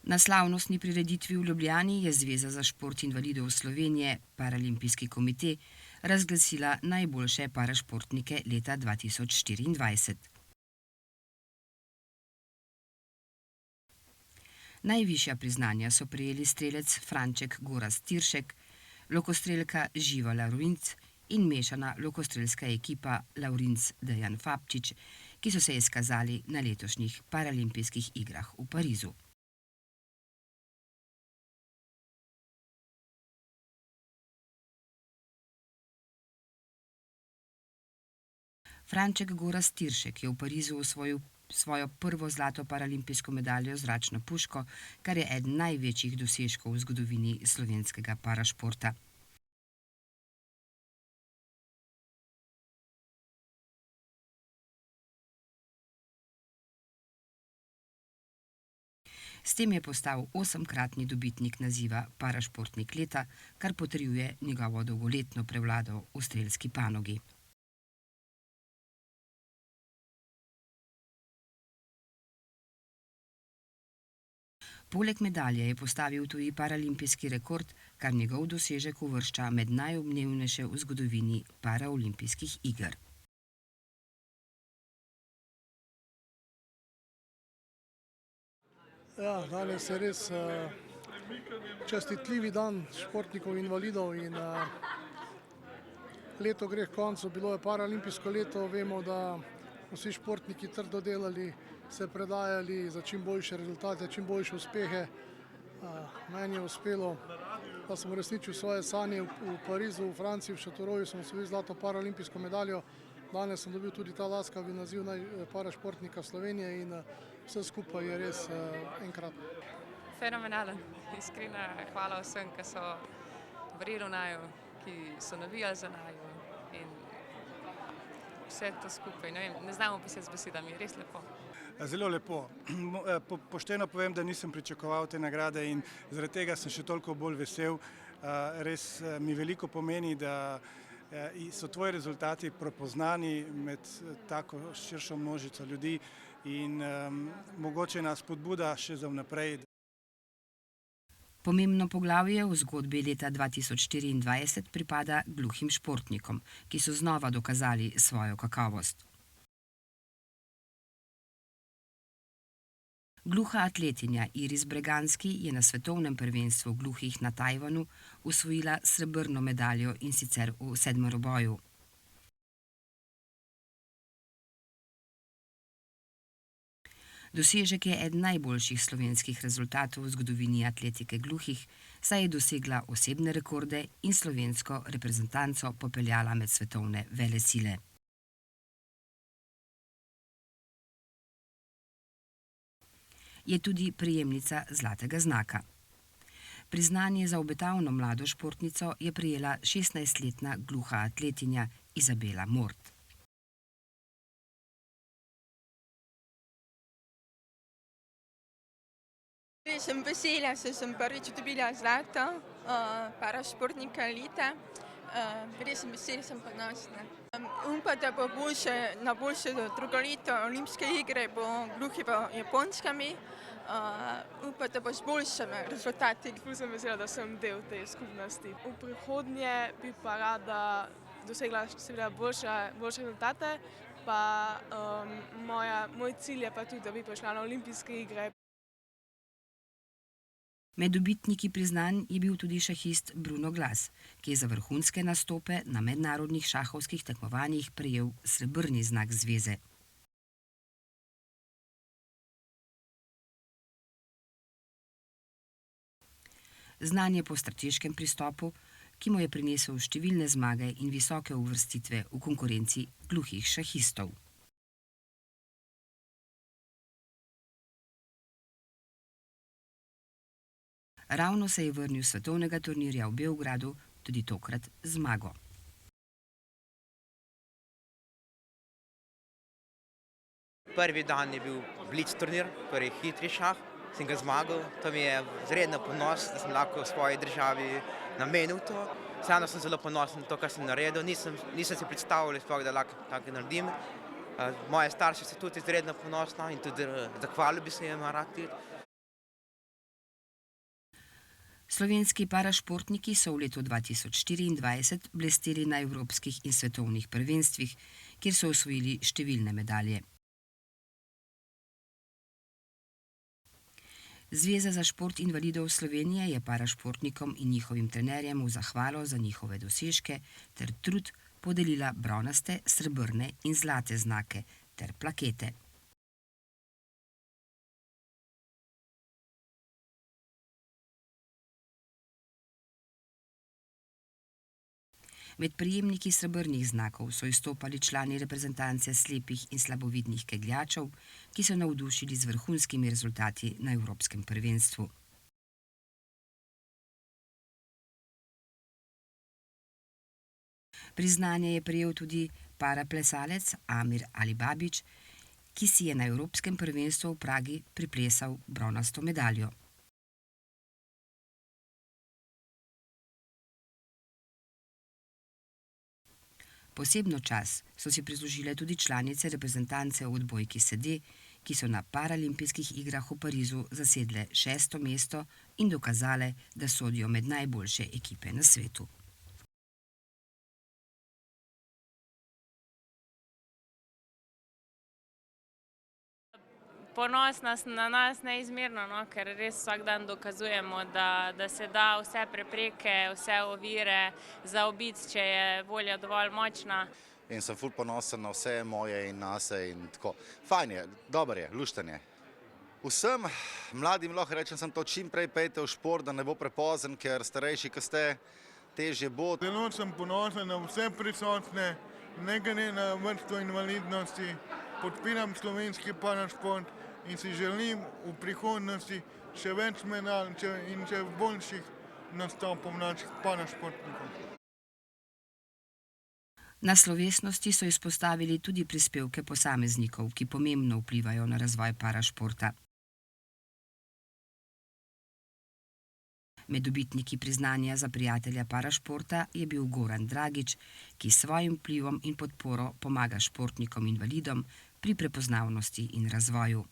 Na slavnostni prireditvi v Ljubljani je Zveza za šport invalidov Slovenije, Paralimpijski komite, razglasila najboljše parašportnike leta 2024. Najvišja priznanja so prejeli strelec Franček Gorazd Tiršek, lokostrelka Živa Lavrinc in mešana lokostrelska ekipa Lavrinc Dejan Fabčič, ki so se izkazali na letošnjih Paralimpijskih igrah v Parizu. Franček Gorazd Tiršek je v Parizu osvojil svojo prvo zlato paralimpijsko medaljo z zračno puško, kar je eden največjih dosežkov v zgodovini slovenskega parašporta. S tem je postal 8-kratni dobitnik naziva parašportnik leta, kar potrjuje njegovo dolgoletno prevlado v strelski panogi. Poleg medalje je postavil tudi paralimpijski rekord, kar njegov dosežek uvršča med najodmevnejše v zgodovini paraolimpijskih iger. Ja, danes je res častitljivi dan športnikov invalidov in leto gre h koncu. Bilo je paralimpijsko leto, vemo, da vsi športniki trdo delali, se predajali za čim boljše rezultate, čim boljše uspehe. Meni je uspelo, da sem uresničil svoje sanje v Parizu, v Franciji, v Châteauroux sem osvojil zlato paralimpijsko medaljo. Danes sem dobil tudi ta laskavi naziv parašportnika Slovenije in vse skupaj je res enkratno. Fenomenalen. Iskrena hvala vsem, ki so verjeli v naju, ki so navijali za naju in vse to skupaj. Ne znamo opisati z besedami, res lepo. Zelo lepo. Pošteno povem, da nisem pričakoval te nagrade in zaradi tega sem še toliko bolj vesel. Res mi veliko pomeni, da so tvoji rezultati prepoznani med tako širšo množico ljudi in mogoče nas spodbuda še za vnaprej. Pomembno poglavje v zgodbi leta 2024 pripada gluhim športnikom, ki so znova dokazali svojo kakovost. Gluha atletinja Iris Breganski je na svetovnem prvenstvu gluhih na Tajvanu osvojila srebrno medaljo in sicer v sedmeroboju. Dosežek je eden najboljših slovenskih rezultatov v zgodovini atletike gluhih, saj je dosegla osebne rekorde in slovensko reprezentanco popeljala med svetovne velesile. Je tudi prejemnica zlatega znaka. Priznanje za obetavno mlado športnico je prejela 16-letna gluha atletinja Izabela Mort. Sem vesela, saj sem prvič dobila zlato parašportnika leta. Res sem vesela, sem ponosna. Upam, da bo na boljše drugo leto olimpijske igre bo gluhi v Japonskami. Upam, da bo z boljšimi rezultati. Sem vesela, da sem del te skupnosti. V prihodnje bi pa rada dosegla boljše rezultate, pa moj cilj je pa tudi, da bi prišla na olimpijske igre. Med dobitniki priznanj je bil tudi šahist Bruno Glas, ki je za vrhunske nastope na mednarodnih šahovskih tekmovanjih prejel srebrni znak zveze. Znan je po strateškem pristopu, ki mu je prinesel številne zmage in visoke uvrstitve v konkurenci gluhih šahistov. Ravno se je vrnil s svetovnega turnirja v Beogradu, tudi tokrat z zmago. Prvi dan je bil blic turnir, torej hitri šah, sem ga zmagal. To mi je izredno ponos, da sem lahko v svoji državi namenil to. Vseeno sem zelo ponosen na to, kar sem naredil. Nisem si predstavljal, da lahko tako naredim. Moje starše so tudi izredno ponosni in tudi zahvalil bi se jim rad tudi. Slovenski parašportniki so v letu 2024 blesteli na evropskih in svetovnih prvenstvih, kjer so osvojili številne medalje. Zveza za šport invalidov Slovenije je parašportnikom in njihovim trenerjem v zahvalo za njihove dosežke ter trud podelila bronaste, srebrne in zlate znake ter plakete. Med prejemniki srebrnih znakov so izstopali člani reprezentance slepih in slabovidnih kegljačev, ki so navdušili z vrhunskimi rezultati na evropskem prvenstvu. Priznanje je prejel tudi paraplesalec Amir Alibabić, ki si je na evropskem prvenstvu v Pragi priplesal bronasto medaljo. Posebno čast so si prislužile tudi članice reprezentance v odbojki sede, ki so na paralimpijskih igrah v Parizu zasedle 6. mesto in dokazale, da sodijo med najboljše ekipe na svetu. Ponosna sem na nas neizmerno, ker res vsak dan dokazujemo, da se da vse prepreke, vse ovire zaobiti, če je volja dovolj močna. In sem ful ponosen na vse moje in nase in tako. Fajn je, dober je, lušten je. Vsem mladim lahko rečem, sem to čim prej pejte v šport, da ne bo prepozen, ker starejši, ko ste, težje bo. Zelo sem ponosen na vse prisotne, ne glede na vrsto invalidnosti. Podpiram slovenski parašport in si želim v prihodnosti še več medalj in še boljših nastopov naših parašportnikov. Na slovesnosti so izpostavili tudi prispevke posameznikov, ki pomembno vplivajo na razvoj parašporta. Med dobitniki priznanja za prijatelja parašporta je bil Goran Dragič, ki s svojim vplivom in podporo pomaga športnikom invalidom pri prepoznavnosti in razvoju.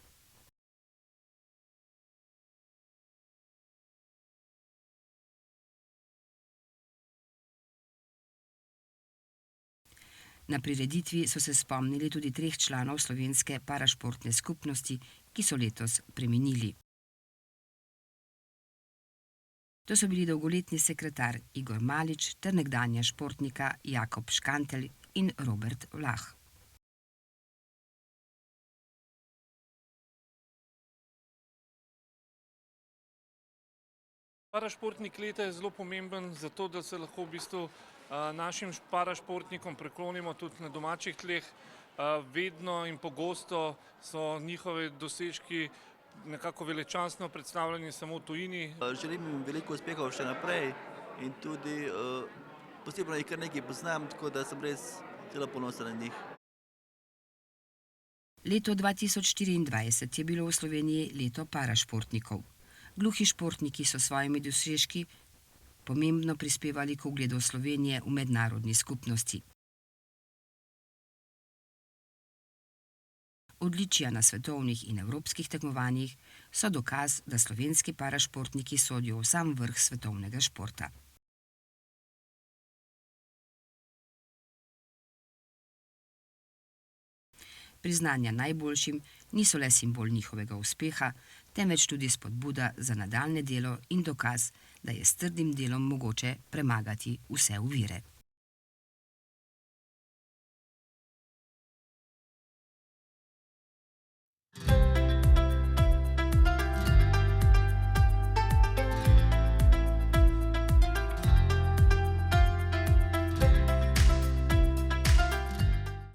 Na prireditvi so se spomnili tudi 3 članov slovenske parašportne skupnosti, ki so letos preminili. To so bili dolgoletni sekretar Igor Malić ter nekdanja športnika Jakob Škantelj in Robert Vlah. Parašportnik leta je zelo pomemben zato, da se lahko v bistvu našim parašportnikom preklonimo tudi na domačih tleh. Vedno in pogosto so njihove dosežki nekako veličastno predstavljeni samo v tujini. Želim jim veliko uspehov še naprej in tudi posebno jih kar nekaj poznam, tako da sem res zelo ponosen na njih. Leto 2024 je bilo v Sloveniji leto parašportnikov. Gluhi športniki so svojimi dosežki pomembno prispevali k ugledu Slovenije v mednarodni skupnosti. Odličja na svetovnih in evropskih tekmovanjih so dokaz, da slovenski parašportniki sodijo v sam vrh svetovnega športa. Priznanja najboljšim niso le simbol njihovega uspeha, temveč tudi spodbuda za nadaljnje delo in dokaz, da je s trdim delom mogoče premagati vse ovire.